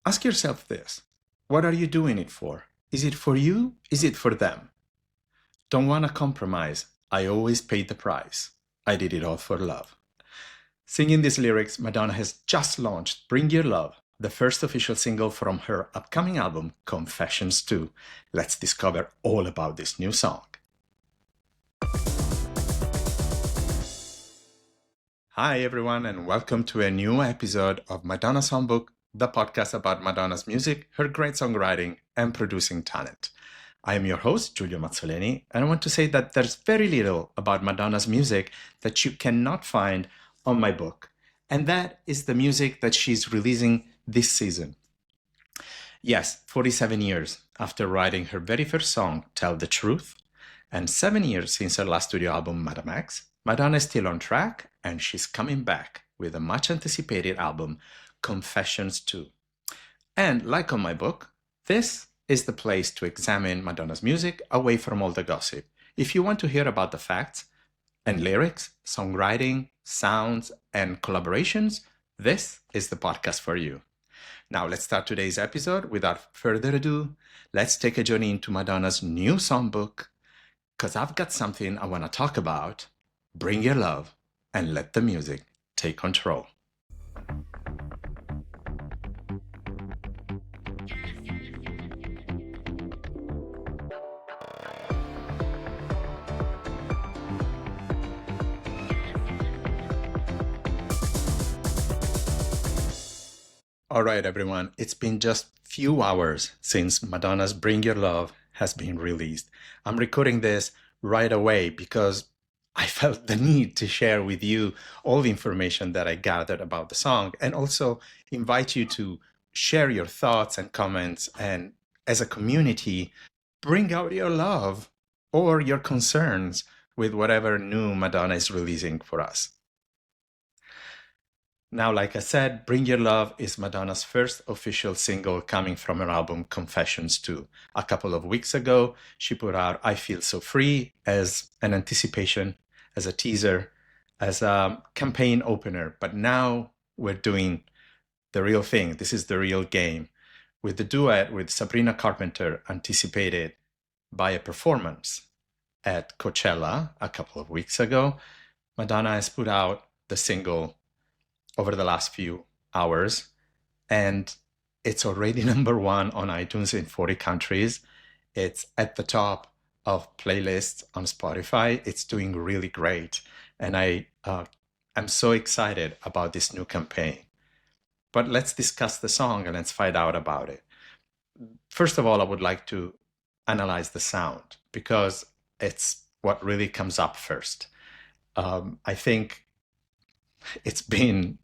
Ask yourself this. What are you doing it for? Is it for you? Is it for them? Don't want to compromise. I always paid the price. I did it all for love. Singing these lyrics, Madonna has just launched Bring Your Love, the first official single from her upcoming album, Confessions 2. Let's discover all about this new song. Hi everyone, and welcome to a new episode of Madonna Songbook, the podcast about Madonna's music, her great songwriting, and producing talent. I am your host, Giulio Mazzoleni, and I want to say that there's very little about Madonna's music that you cannot find on my book, and that is the music that she's releasing this season. Yes, 47 years after writing her very first song, Tell the Truth, and 7 years since her last studio album, Madame X, Madonna is still on track, and she's coming back with a much-anticipated album, Confessions 2. And like on my book, this is the place to examine Madonna's music away from all the gossip. If you want to hear about the facts and lyrics, songwriting, sounds, and collaborations, this is the podcast for you. Now let's start today's episode. Without further ado, let's take a journey into Madonna's new songbook, because I've got something I want to talk about. Bring your love and let the music take control. All right, everyone, it's been just few hours since Madonna's Bring Your Love has been released. I'm recording this right away because I felt the need to share with you all the information that I gathered about the song, and also invite you to share your thoughts and comments, and as a community, bring out your love or your concerns with whatever new Madonna is releasing for us. Now, like I said, Bring Your Love is Madonna's first official single coming from her album Confessions 2. A couple of weeks ago, she put out I Feel So Free as an anticipation, as a teaser, as a campaign opener. But now we're doing the real thing. This is the real game. With the duet with Sabrina Carpenter anticipated by a performance at Coachella a couple of weeks ago, Madonna has put out the single over the last few hours, and it's already number one on iTunes in 40 countries. It's at the top of playlists on Spotify. It's doing really great, and I'm so excited about this new campaign. But let's discuss the song and let's find out about it. First of all, I would like to analyze the sound, because it's what really comes up first. I think it's been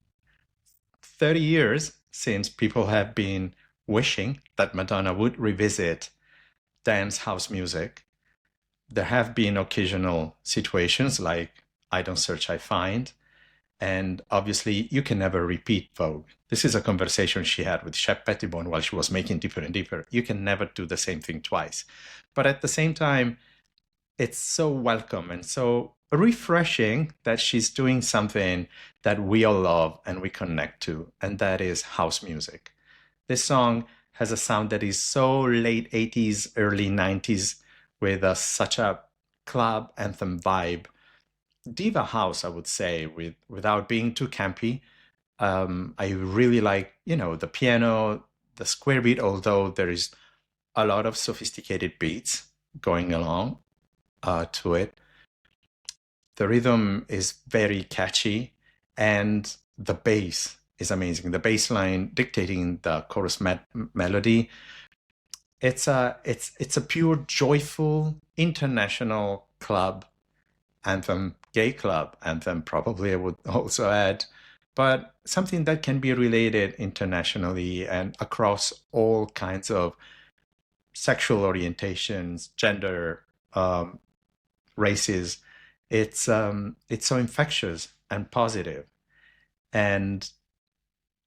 30 years since people have been wishing that Madonna would revisit dance house music. There have been occasional situations like I Don't Search, I Find. And obviously, you can never repeat Vogue. This is a conversation she had with Shep Pettibone while she was making Deeper and Deeper. You can never do the same thing twice. But at the same time, it's so welcome and so refreshing that she's doing something that we all love and we connect to, and that is house music. This song has a sound that is so late 80s, early 90s, with such a club anthem vibe. Diva house, I would say, without being too campy. I really like, the piano, the square beat, although there is a lot of sophisticated beats going along to it. The rhythm is very catchy, and the bass is amazing. The bass line dictating the chorus melody. It's a pure, joyful, international club anthem, gay club anthem, probably I would also add, but something that can be related internationally and across all kinds of sexual orientations, gender, races. It's so infectious and positive. And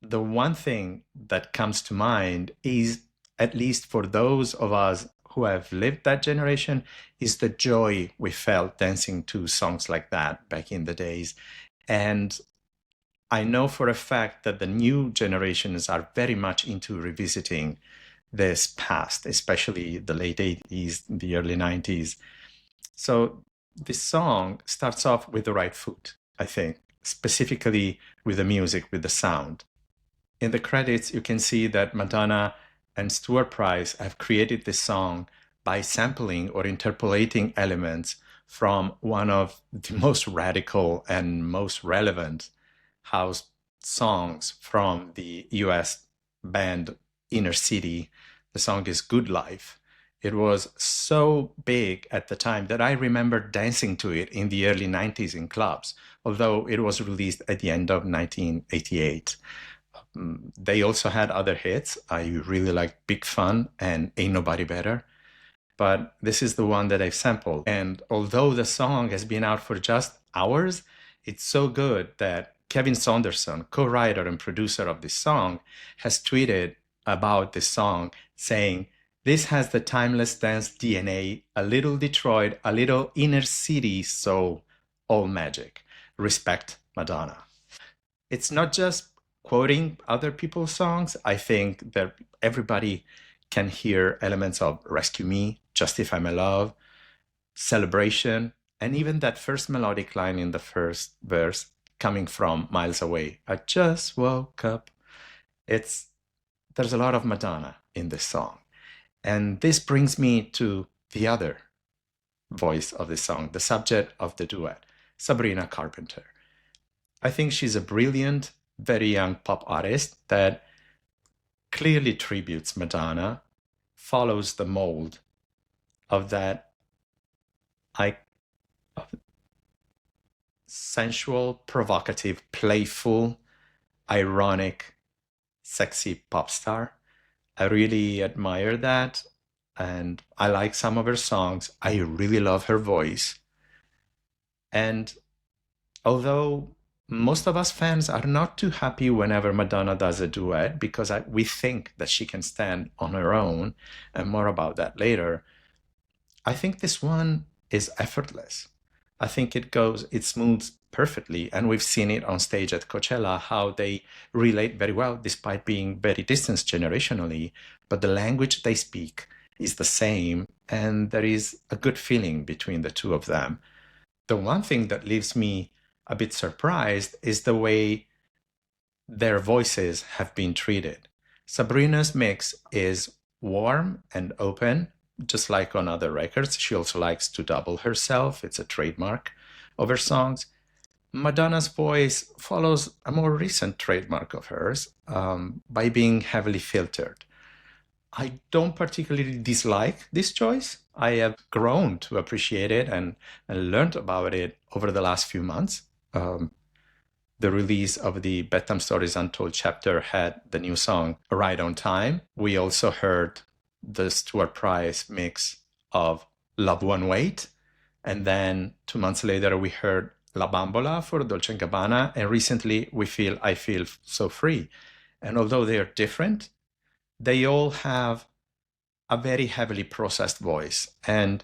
the one thing that comes to mind is, at least for those of us who have lived that generation, is the joy we felt dancing to songs like that back in the days. And I know for a fact that the new generations are very much into revisiting this past, especially the late 80s, the early 90s. So this song starts off with the right foot, I think, specifically with the music, with the sound. In the credits, you can see that Madonna and Stuart Price have created this song by sampling or interpolating elements from one of the most radical and most relevant house songs from the US band Inner City. The song is Good Life. It was so big at the time that I remember dancing to it in the early 90s in clubs, although it was released at the end of 1988. They also had other hits. I really like Big Fun and Ain't Nobody Better. But this is the one that I've sampled. And although the song has been out for just hours, it's so good that Kevin Saunderson, co-writer and producer of this song, has tweeted about this song saying, "This has the timeless dance DNA, a little Detroit, a little Inner City, so all magic. Respect, Madonna." It's not just quoting other people's songs. I think that everybody can hear elements of Rescue Me, Justify My Love, Celebration, and even that first melodic line in the first verse coming from Miles Away. I just woke up. There's a lot of Madonna in this song. And this brings me to the other voice of this song, the subject of the duet, Sabrina Carpenter. I think she's a brilliant, very young pop artist that clearly tributes Madonna, follows the mold of that sensual, provocative, playful, ironic, sexy pop star. I really admire that, and I like some of her songs. I really love her voice. And although most of us fans are not too happy whenever Madonna does a duet because we think that she can stand on her own, and more about that later, I think this one is effortless. I think it smooths perfectly, and we've seen it on stage at Coachella, how they relate very well despite being very distant generationally, but the language they speak is the same, and there is a good feeling between the two of them. The one thing that leaves me a bit surprised is the way their voices have been treated. Sabrina's mix is warm and open, just like on other records. She also likes to double herself. It's a trademark of her songs. Madonna's voice follows a more recent trademark of hers by being heavily filtered. I don't particularly dislike this choice. I have grown to appreciate it and learned about it over the last few months. The release of the Bedtime Stories Untold chapter had the new song Right on Time. We also heard the Stuart Price mix of Love One Wait. And then 2 months later, we heard La Bambola for Dolce & Gabbana. And recently, I Feel So Free. And although they are different, they all have a very heavily processed voice. And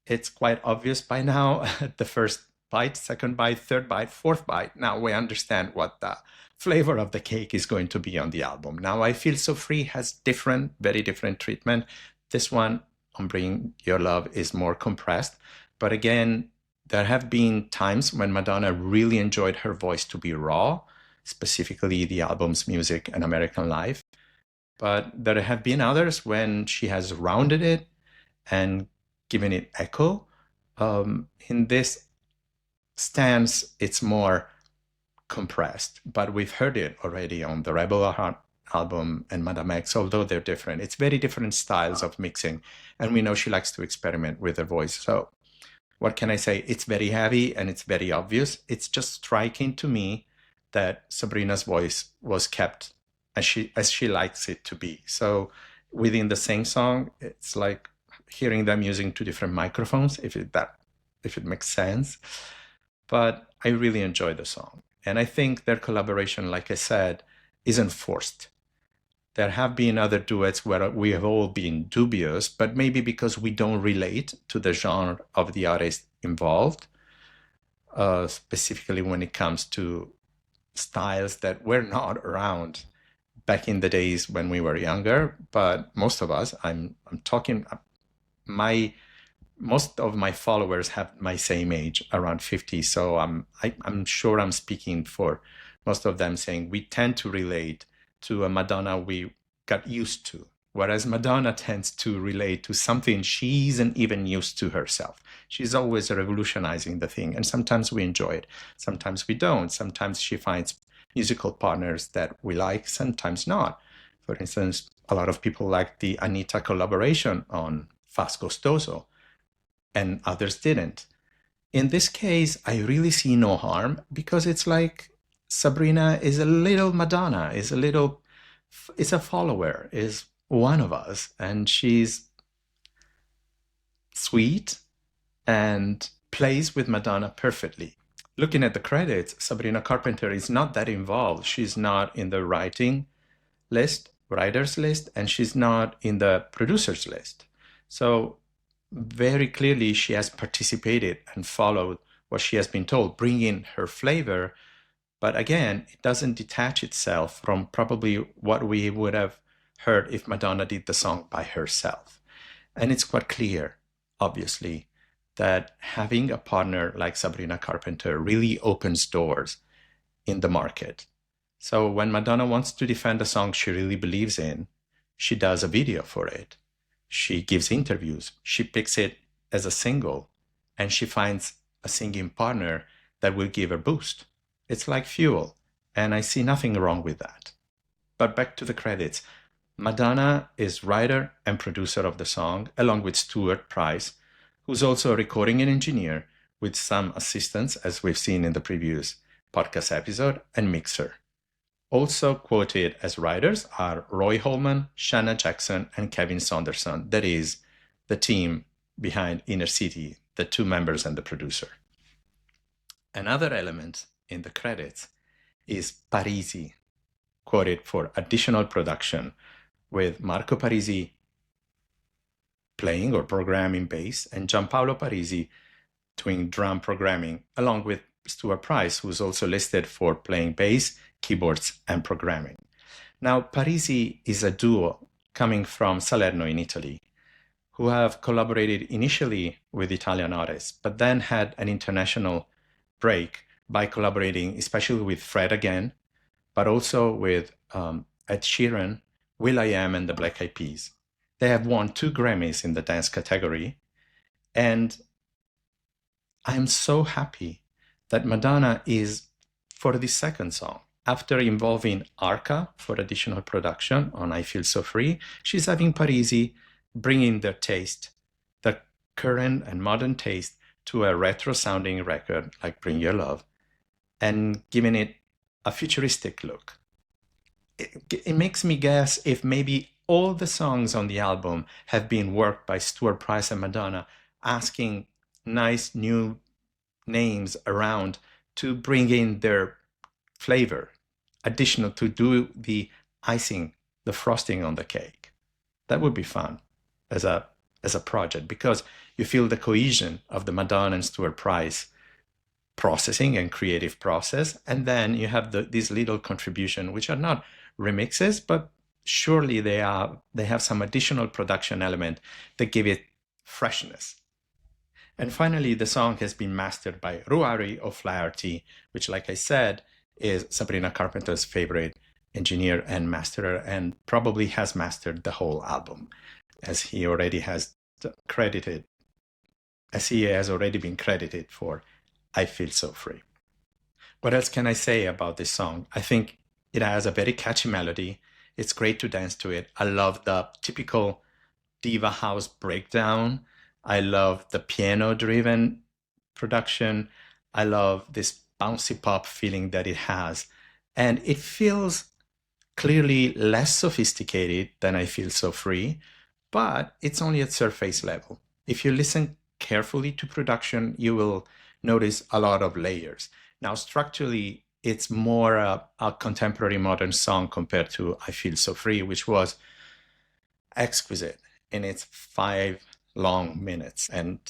it's quite obvious by now, the first bite, second bite, third bite, fourth bite. Now we understand what the flavor of the cake is going to be on the album. Now I Feel So Free has very different treatment. This one, On Bring Your Love, is more compressed. But again, there have been times when Madonna really enjoyed her voice to be raw, specifically the album's Music and American Life. But there have been others when she has rounded it and given it echo. In this stance, it's more compressed, but we've heard it already on the Rebel Heart album and Madame X, although they're different. It's very different styles of mixing, and we know she likes to experiment with her voice. So what can I say? It's very heavy and it's very obvious. It's just striking to me that Sabrina's voice was kept as she likes it to be. So within the same song, it's like hearing them using two different microphones, if it makes sense. But I really enjoy the song. And I think their collaboration, like I said, isn't forced. There have been other duets where we have all been dubious, but maybe because we don't relate to the genre of the artist involved, specifically when it comes to styles that were not around back in the days when we were younger. But most of us, I'm talking, most of my followers have my same age, around 50. So I'm sure I'm speaking for most of them, saying we tend to relate to a Madonna we got used to, whereas Madonna tends to relate to something she isn't even used to herself. She's always revolutionizing the thing, and sometimes we enjoy it, sometimes we don't. Sometimes she finds musical partners that we like, sometimes not. For instance, a lot of people like the Anita collaboration on Faz Costoso, and others didn't. In this case, I really see no harm, because it's like Sabrina is a little Madonna, is a follower, is one of us, and she's sweet and plays with Madonna perfectly. Looking at the credits, Sabrina Carpenter is not that involved. She's not in the writers list, and she's not in the producers list. So very clearly she has participated and followed what she has been told, bringing her flavor. But again, it doesn't detach itself from probably what we would have heard if Madonna did the song by herself. And it's quite clear, obviously, that having a partner like Sabrina Carpenter really opens doors in the market. So when Madonna wants to defend a song she really believes in, she does a video for it. She gives interviews. She picks it as a single, and she finds a singing partner that will give her boost. It's like fuel, and I see nothing wrong with that. But back to the credits. Madonna is writer and producer of the song, along with Stuart Price, who's also a recording and engineer with some assistance, as we've seen in the previous podcast episode, and mixer. Also quoted as writers are Roy Holman, Shanna Jackson, and Kevin Saunderson. That is the team behind Inner City, the two members and the producer. Another element in the credits is Parisi, quoted for additional production, with Marco Parisi playing or programming bass and Gianpaolo Parisi doing drum programming, along with Stuart Price, who's also listed for playing bass, keyboards, and programming. Now, Parisi is a duo coming from Salerno in Italy, who have collaborated initially with Italian artists, but then had an international break by collaborating especially with Fred again, but also with Ed Sheeran, will.i.am, and the Black Eyed Peas. They have won 2 Grammys in the dance category, and I'm so happy that Madonna is, for the second song, after involving Arca for additional production on I Feel So Free, she's having Parisi bringing their taste, the current and modern taste, to a retro-sounding record like Bring Your Love, and giving it a futuristic look. It makes me guess if maybe all the songs on the album have been worked by Stuart Price and Madonna, asking nice new names around to bring in their flavor, additional to do the icing, the frosting on the cake. That would be fun as a project, because you feel the cohesion of the Madonna and Stuart Price processing and creative process, and then you have these little contributions, which are not remixes, but surely they have some additional production element that give it freshness. And finally, the song has been mastered by Ruari O'Flaherty, which, like I said, is Sabrina Carpenter's favorite engineer and masterer, and probably has mastered the whole album, as he already has already been credited for I Feel So Free. What else can I say about this song? I think it has a very catchy melody. It's great to dance to it. I love the typical diva house breakdown. I love the piano-driven production. I love this bouncy pop feeling that it has. And it feels clearly less sophisticated than I Feel So Free, but it's only at surface level. If you listen carefully to production, you will notice a lot of layers. Now, structurally, it's more a contemporary modern song compared to I Feel So Free, which was exquisite in its 5 long minutes. And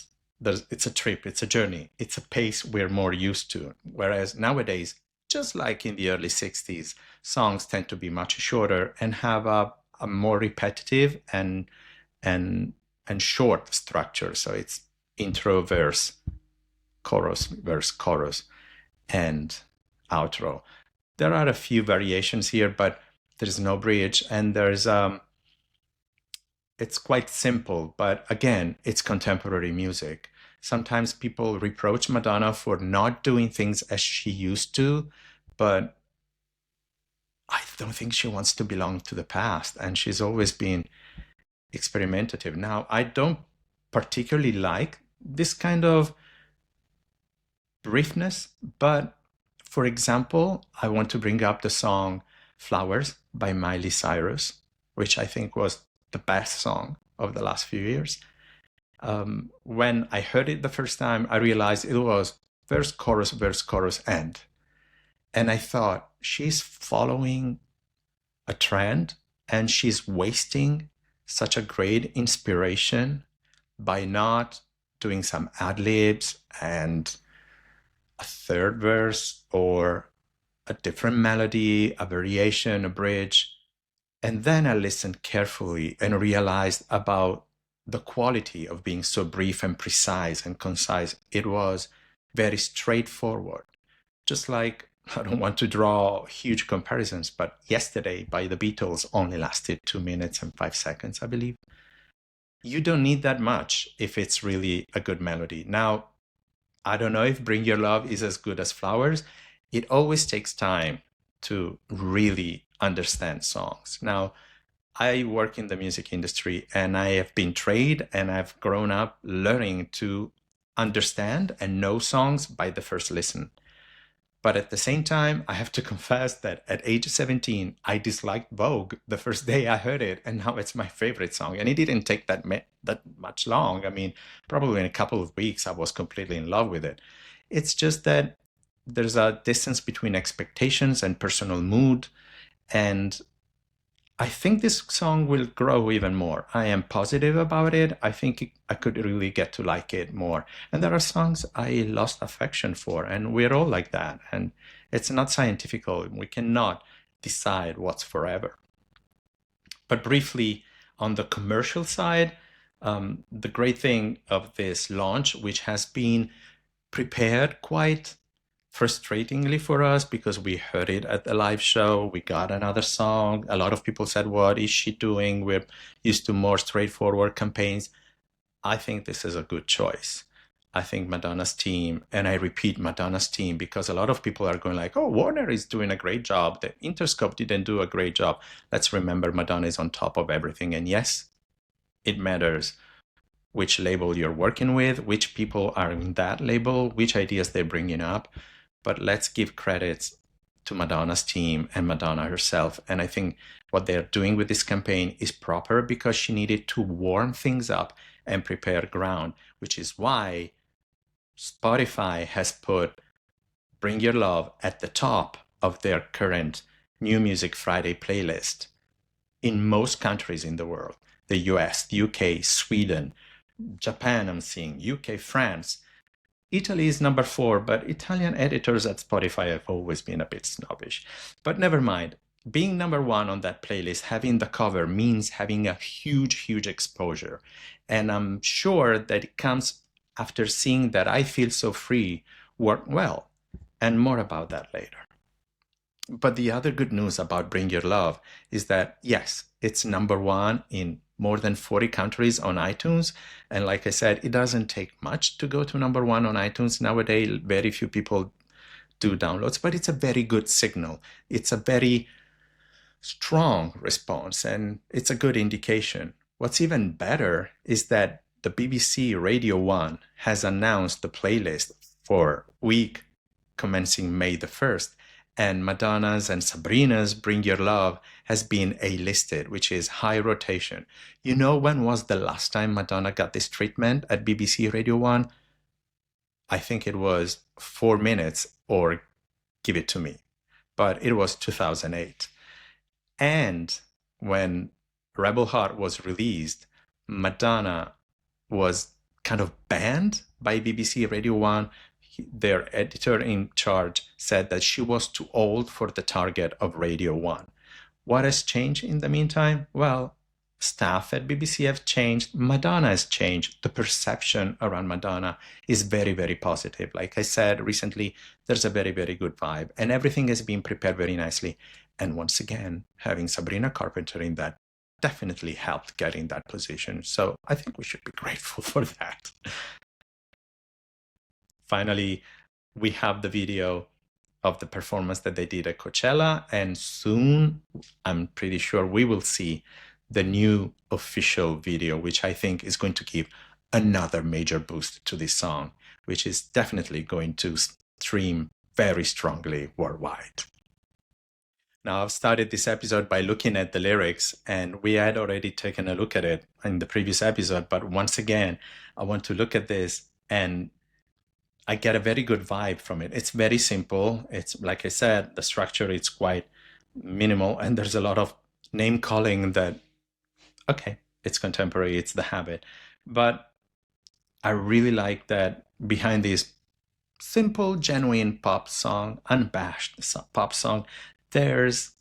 it's a trip, it's a journey, it's a pace we're more used to. Whereas nowadays, just like in the early 60s, songs tend to be much shorter and have a more repetitive and and short structure. So it's intro, verse, chorus, and outro. There are a few variations here, but there's no bridge, and it's quite simple, but again, it's contemporary music. Sometimes people reproach Madonna for not doing things as she used to, but I don't think she wants to belong to the past, and she's always been experimentative. Now, I don't particularly like this kind of briefness, but for example, I want to bring up the song Flowers by Miley Cyrus, which I think was the best song of the last few years. When I heard it the first time, I realized it was verse, chorus, end. And I thought, she's following a trend and she's wasting such a great inspiration by not doing some ad libs and a third verse or a different melody, a variation, a bridge. And then I listened carefully and realized about the quality of being so brief and precise and concise. It was very straightforward. Just like, I don't want to draw huge comparisons, but Yesterday by the Beatles only lasted 2 minutes and 5 seconds, I believe. You don't need that much if it's really a good melody. Now, I don't know if Bring Your Love is as good as Flowers. It always takes time to really understand songs. Now, I work in the music industry and I have been trained and I've grown up learning to understand and know songs by the first listen. But at the same time, I have to confess that at age 17, I disliked Vogue the first day I heard it, and now it's my favorite song. And it didn't take that much long. I mean, probably in a couple of weeks, I was completely in love with it. It's just that there's a distance between expectations and personal mood, and I think this song will grow even more. I am positive about it. I think I could really get to like it more. And there are songs I lost affection for, and we're all like that. And it's not scientific. We cannot decide what's forever. But briefly, on the commercial side, the great thing of this launch, which has been prepared quite frustratingly for us because we heard it at the live show, we got another song. A lot of people said, what is she doing? We're used to more straightforward campaigns. I think this is a good choice. I think Madonna's team, and I repeat Madonna's team, because a lot of people are going like, oh, Warner is doing a great job. The Interscope didn't do a great job. Let's remember Madonna is on top of everything. And yes, it matters which label you're working with, which people are in that label, which ideas they're bringing up. But let's give credits to Madonna's team and Madonna herself. And I think what they're doing with this campaign is proper because she needed to warm things up and prepare ground, which is why Spotify has put Bring Your Love at the top of their current New Music Friday playlist in most countries in the world. The US, the UK, Sweden, Japan, I'm seeing, UK, France. Italy is number 4, but Italian editors at Spotify have always been a bit snobbish. But never mind. Being number 1 on that playlist, having the cover, means having a huge exposure. And I'm sure that it comes after seeing that I Feel So Free work well. And more about that later. But the other good news about Bring Your Love is that, yes, it's number 1 in more than 40 countries on iTunes. And like I said, it doesn't take much to go to number 1 on iTunes. Nowadays, very few people do downloads, but it's a very good signal. It's a very strong response, and it's a good indication. What's even better is that the BBC Radio 1 has announced the playlist for week commencing May the 1st. And Madonna's and Sabrina's Bring Your Love has been A-listed, which is high rotation. You know when was the last time Madonna got this treatment at BBC Radio 1? I think it was 4 minutes or Give It To Me. But it was 2008. And when Rebel Heart was released, Madonna was kind of banned by BBC Radio 1. their editor in charge said that she was too old for the target of Radio 1. What has changed in the meantime? Well, staff at BBC have changed. Madonna has changed. The perception around Madonna is very, very positive. Like I said recently, there's a very, very good vibe, and everything has been prepared very nicely. And once again, having Sabrina Carpenter in that definitely helped get in that position. So I think we should be grateful for that. Finally, we have the video of the performance that they did at Coachella, and soon I'm pretty sure we will see the new official video, which I think is going to give another major boost to this song, which is definitely going to stream very strongly worldwide. Now, I've started this episode by looking at the lyrics, and we had already taken a look at it in the previous episode, but once again, I want to look at this and I get a very good vibe from it. It's very simple. It's, like I said, the structure is quite minimal, and there's a lot of name calling that, okay, it's contemporary, it's the habit. But I really like that behind this simple, genuine pop song, unabashed pop song, there's,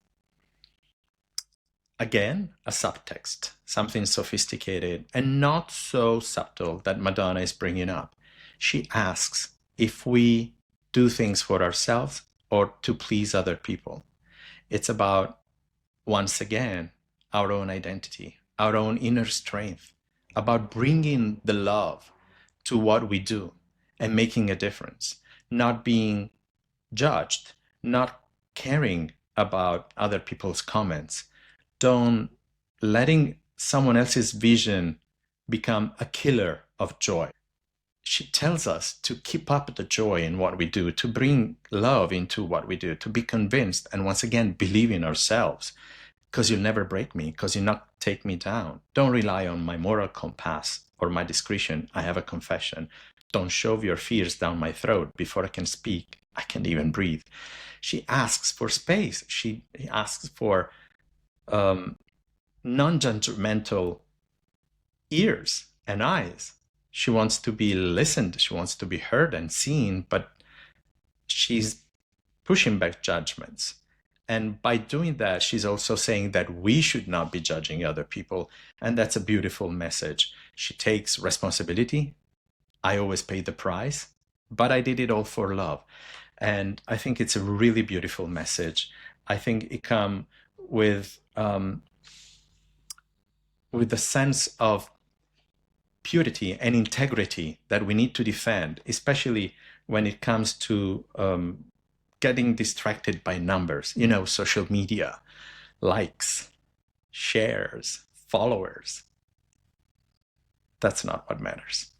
again, a subtext, something sophisticated and not so subtle that Madonna is bringing up. She asks if we do things for ourselves or to please other people. It's about, once again, our own identity, our own inner strength, about bringing the love to what we do and making a difference, not being judged, not caring about other people's comments. Don't letting someone else's vision become a killer of joy. She tells us to keep up the joy in what we do, to bring love into what we do, to be convinced, and once again, believe in ourselves, because you'll never break me, because you'll not take me down. Don't rely on my moral compass or my discretion. I have a confession. Don't shove your fears down my throat. Before I can speak, I can't even breathe. She asks for space. She asks for non-judgmental ears and eyes. She wants to be listened. She wants to be heard and seen, but she's pushing back judgments. And by doing that, she's also saying that we should not be judging other people. And that's a beautiful message. She takes responsibility. I always pay the price, but I did it all for love. And I think it's a really beautiful message. I think it comes with the sense of purity and integrity that we need to defend, especially when it comes to getting distracted by numbers, social media, likes, shares, followers. That's not what matters.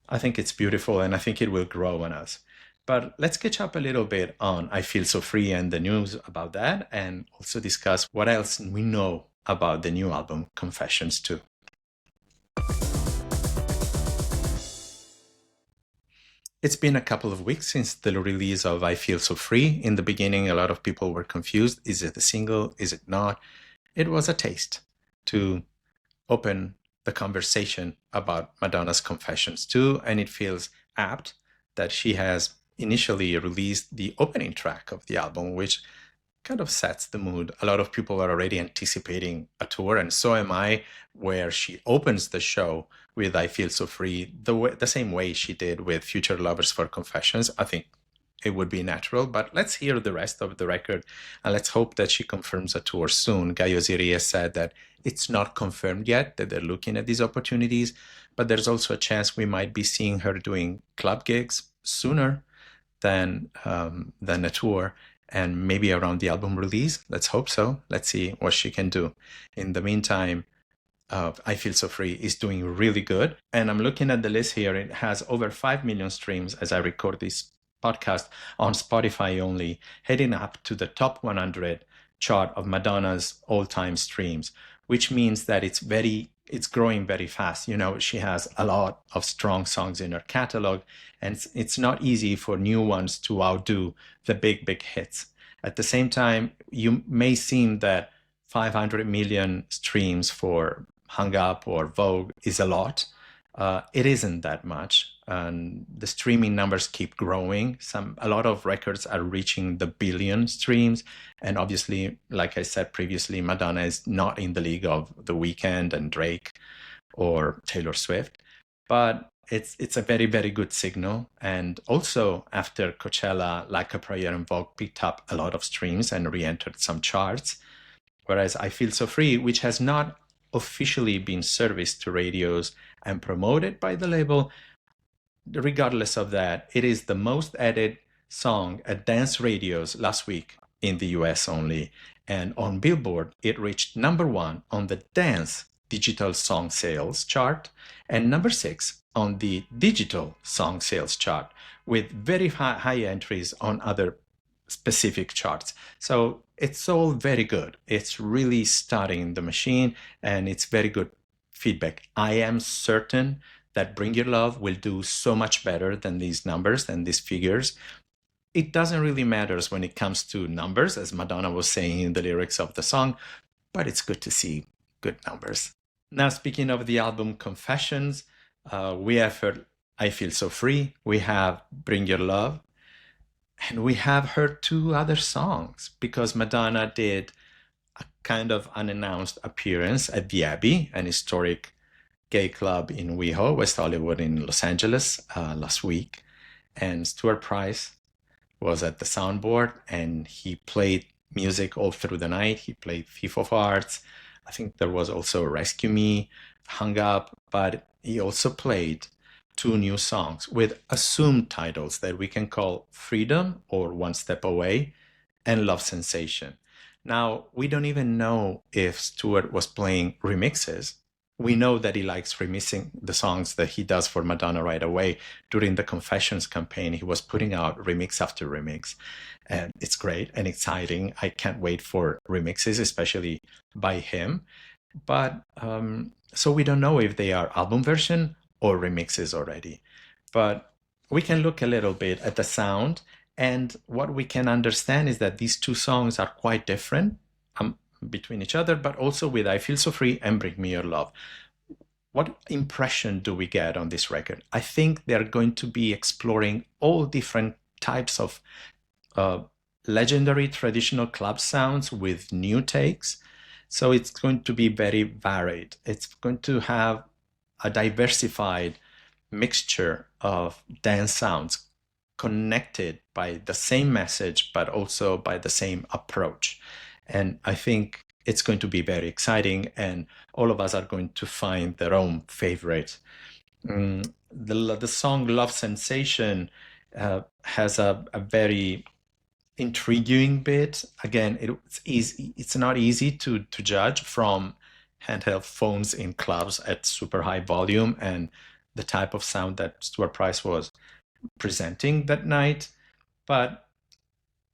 I think it's beautiful, and I think it will grow on us. But let's catch up a little bit on I Feel So Free and the news about that, and also discuss what else we know about the new album, Confessions 2. It's been a couple of weeks since the release of I Feel So Free. In the beginning, a lot of people were confused. Is it a single? Is it not? It was a taste to open the conversation about Madonna's Confessions 2, and it feels apt that she has initially released the opening track of the album, which kind of sets the mood. A lot of people are already anticipating a tour, and so am I, where she opens the show with I Feel So Free, the same way she did with Future Lovers for Confessions. I think it would be natural, but let's hear the rest of the record, and let's hope that she confirms a tour soon. Guy Ozieri has said that it's not confirmed yet, that they're looking at these opportunities, but there's also a chance we might be seeing her doing club gigs sooner than a tour, and maybe around the album release. Let's hope so. Let's see what she can do. In the meantime, I Feel So Free is doing really good. And I'm looking at the list here. It has over 5 million streams as I record this podcast on Spotify only, heading up to the top 100 chart of Madonna's all-time streams, which means that it's growing very fast. She has a lot of strong songs in her catalog, and it's not easy for new ones to outdo the big, big hits. At the same time, you may seem that 500 million streams for Hung Up or Vogue is a lot. It isn't that much. and the streaming numbers keep growing. A lot of records are reaching the billion streams, and obviously, like I said previously, Madonna is not in the league of The Weeknd and Drake or Taylor Swift, but it's a very, very good signal. And also after Coachella, Like a Prayer and Vogue picked up a lot of streams and re-entered some charts, whereas I Feel So Free, which has not officially been serviced to radios and promoted by the label, regardless of that, it is the most added song at dance radios last week in the US only. And on Billboard, it reached #1 on the dance digital song sales chart and #6 on the digital song sales chart, with very high entries on other specific charts. So it's all very good. It's really starting the machine, and it's very good feedback. I am certain that Bring Your Love will do so much better than these numbers, than these figures. It doesn't really matter when it comes to numbers, as Madonna was saying in the lyrics of the song, but it's good to see good numbers. Now, speaking of the album Confessions, we have heard I Feel So Free, we have Bring Your Love, and we have heard 2 other songs because Madonna did a kind of unannounced appearance at the Abbey, an historic gay club in WeHo, West Hollywood in Los Angeles, last week. And Stuart Price was at the soundboard, and he played music all through the night. He played Thief of Hearts. I think there was also Rescue Me, Hung Up, but he also played 2 new songs with assumed titles that we can call Freedom or One Step Away and Love Sensation. Now, we don't even know if Stuart was playing remixes. We know that he likes remixing the songs that he does for Madonna right away. During the Confessions campaign, he was putting out remix after remix. And it's great and exciting. I can't wait for remixes, especially by him. But so we don't know if they are album version or remixes already. But we can look a little bit at the sound, and what we can understand is that these 2 songs are quite different between each other, but also with I Feel So Free and Bring Me Your Love. What impression do we get on this record? I think they're going to be exploring all different types of legendary traditional club sounds with new takes. So it's going to be very varied. It's going to have a diversified mixture of dance sounds connected by the same message, but also by the same approach. And I think it's going to be very exciting, and all of us are going to find their own favorite. The song Love Sensation has a very intriguing bit. Again, it's not easy to judge from handheld phones in clubs at super high volume and the type of sound that Stuart Price was presenting that night. But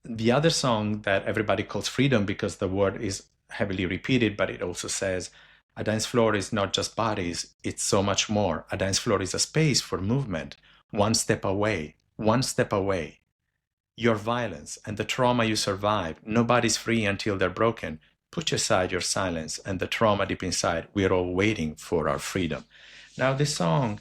the other song that everybody calls Freedom, because the word is heavily repeated, but it also says a dance floor is not just bodies, it's so much more. A dance floor is a space for movement. One step away, one step away. Your violence and the trauma you survive, nobody's free until they're broken. Put aside your silence and the trauma deep inside. We're all waiting for our freedom. Now, this song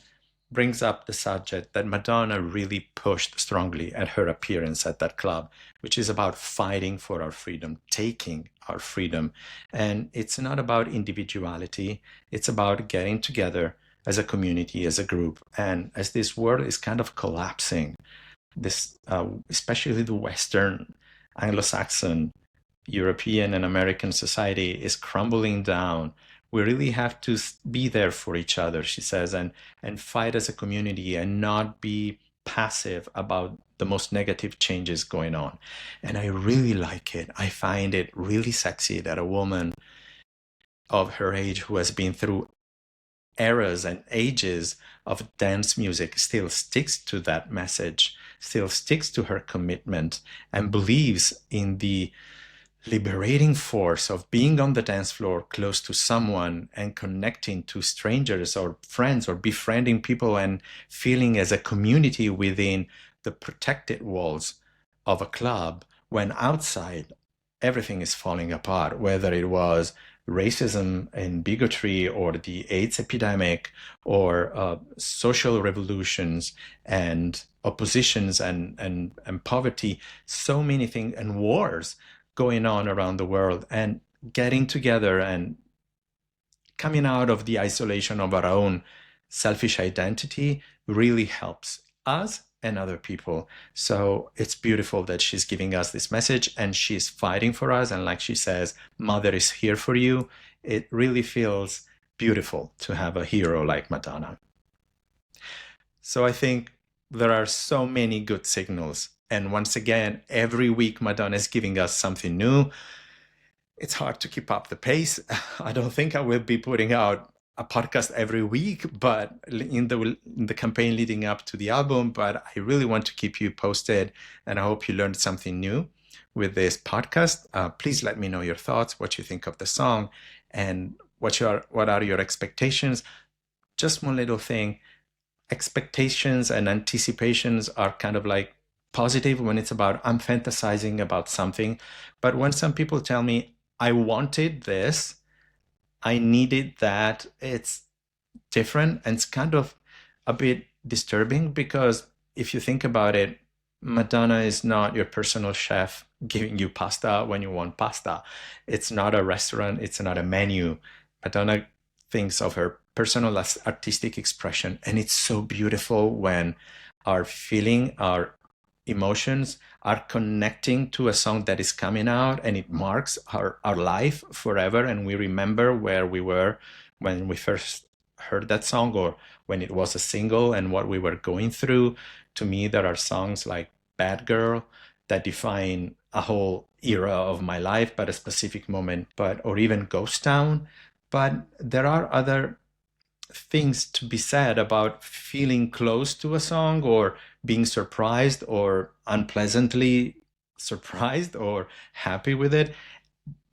brings up the subject that Madonna really pushed strongly at her appearance at that club, which is about fighting for our freedom, taking our freedom. And it's not about individuality. It's about getting together as a community, as a group. And as this world is kind of collapsing, this, especially the Western, Anglo-Saxon, European and American society is crumbling down. We really have to be there for each other, she says, and fight as a community and not be passive about the most negative changes going on. And I really like it. I find it really sexy that a woman of her age who has been through eras and ages of dance music still sticks to that message, still sticks to her commitment, and believes in the liberating force of being on the dance floor close to someone and connecting to strangers or friends or befriending people and feeling as a community within the protected walls of a club when outside everything is falling apart, whether it was racism and bigotry or the AIDS epidemic or social revolutions and oppositions and poverty, so many things, and wars going on around the world, and getting together and coming out of the isolation of our own selfish identity really helps us and other people. So it's beautiful that she's giving us this message and she's fighting for us. And like she says, Mother is here for you. It really feels beautiful to have a hero like Madonna. So I think there are so many good signals. And once again, every week Madonna is giving us something new. It's hard to keep up the pace. I don't think I will be putting out a podcast every week, but in the campaign leading up to the album, but I really want to keep you posted, and I hope you learned something new with this podcast. Please let me know your thoughts, what you think of the song, and what are your expectations. Just one little thing, expectations and anticipations are kind of like positive when it's about I'm fantasizing about something, but when some people tell me I wanted this, I needed that, it's different, and it's kind of a bit disturbing, because if you think about it, Madonna is not your personal chef giving you pasta when you want pasta. It's not a restaurant, it's not a menu. Madonna thinks of her personal artistic expression, and it's so beautiful when our feeling, our emotions are connecting to a song that is coming out, and it marks our life forever, and we remember where we were when we first heard that song, or when it was a single, and what we were going through. To me, there are songs like Bad Girl that define a whole era of my life, but a specific moment, or even Ghost Town. But there are other things to be said about feeling close to a song, or being surprised or unpleasantly surprised or happy with it.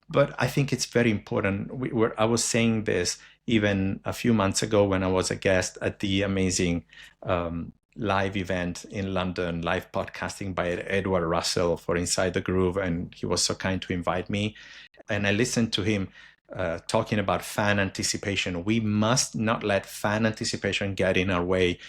But I think it's very important. I was saying this even a few months ago when I was a guest at the amazing live event in London, live podcasting by Edward Russell for Inside the Groove. And he was so kind to invite me. And I listened to him talking about fan anticipation. We must not let fan anticipation get in our way.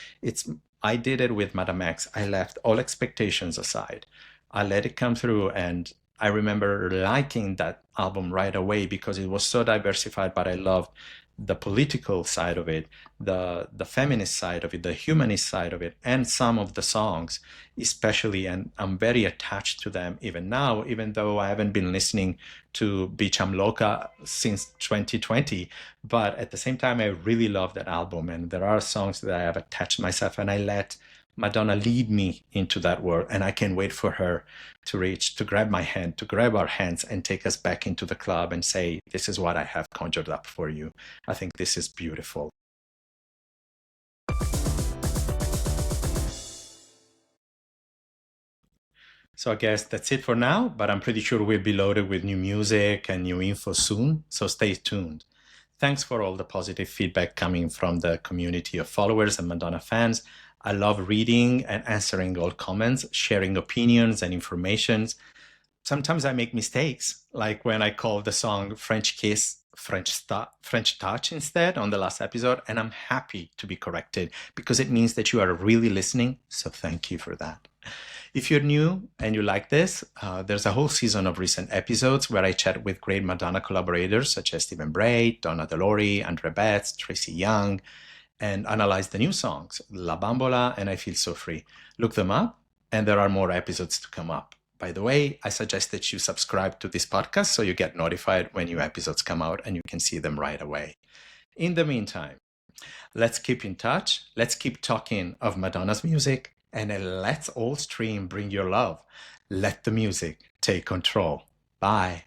I did it with Madame X. I left all expectations aside. I let it come through, and I remember liking that album right away because it was so diversified, but I loved the political side of it, the feminist side of it, the humanist side of it, and some of the songs especially, and I'm very attached to them even now, even though I haven't been listening to Bicham Loca since 2020. But at the same time, I really love that album, and there are songs that I have attached myself, and I let Madonna lead me into that world, and I can't wait for her to grab my hand, to grab our hands and take us back into the club and say, this is what I have conjured up for you. I think this is beautiful. So I guess that's it for now, but I'm pretty sure we'll be loaded with new music and new info soon, so stay tuned. Thanks for all the positive feedback coming from the community of followers and Madonna fans. I love reading and answering all comments, sharing opinions and informations. Sometimes I make mistakes, like when I called the song French Kiss, French Touch instead on the last episode, and I'm happy to be corrected because it means that you are really listening, so thank you for that. If you're new and you like this, there's a whole season of recent episodes where I chat with great Madonna collaborators such as Stephen Bray, Donna DeLore, Andre Betts, Tracy Young, and analyze the new songs, La Bambola and I Feel So Free. Look them up, and there are more episodes to come up. By the way, I suggest that you subscribe to this podcast so you get notified when new episodes come out and you can see them right away. In the meantime, let's keep in touch. Let's keep talking of Madonna's music, and let's all stream Bring Your Love. Let the music take control. Bye.